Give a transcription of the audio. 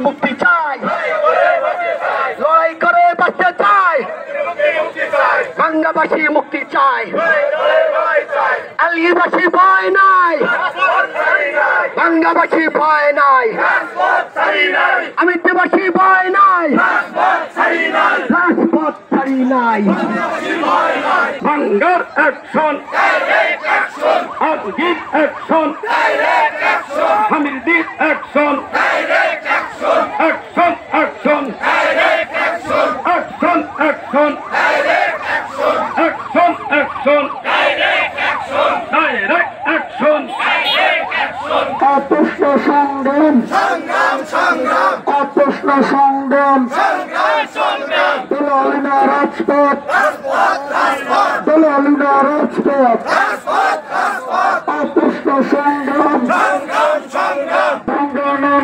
মুক্তি চাই, লড়াই করে বাঁচতে চাই, বাংলাবাসী মুক্তি চাই, আলিবাসী ভয় নাই, বাংলাবাসী ভয় নাই, আমিত্বাবাসী ভয় নাই, রাজপথ ছাড়ি নাই। বাংলার অ্যাকশন, আবুজির অ্যাকশন, হামিদির action, action action, action action, action action, direct action. অপ্রশ্ন সংগ্রাম, অপ্রশ্ন সংগ্রাম, দলালিনা রাজপথ, দলালিনা রাজপথ, অপ্রশ্ন সংগ্রাম, ভাঙ্গা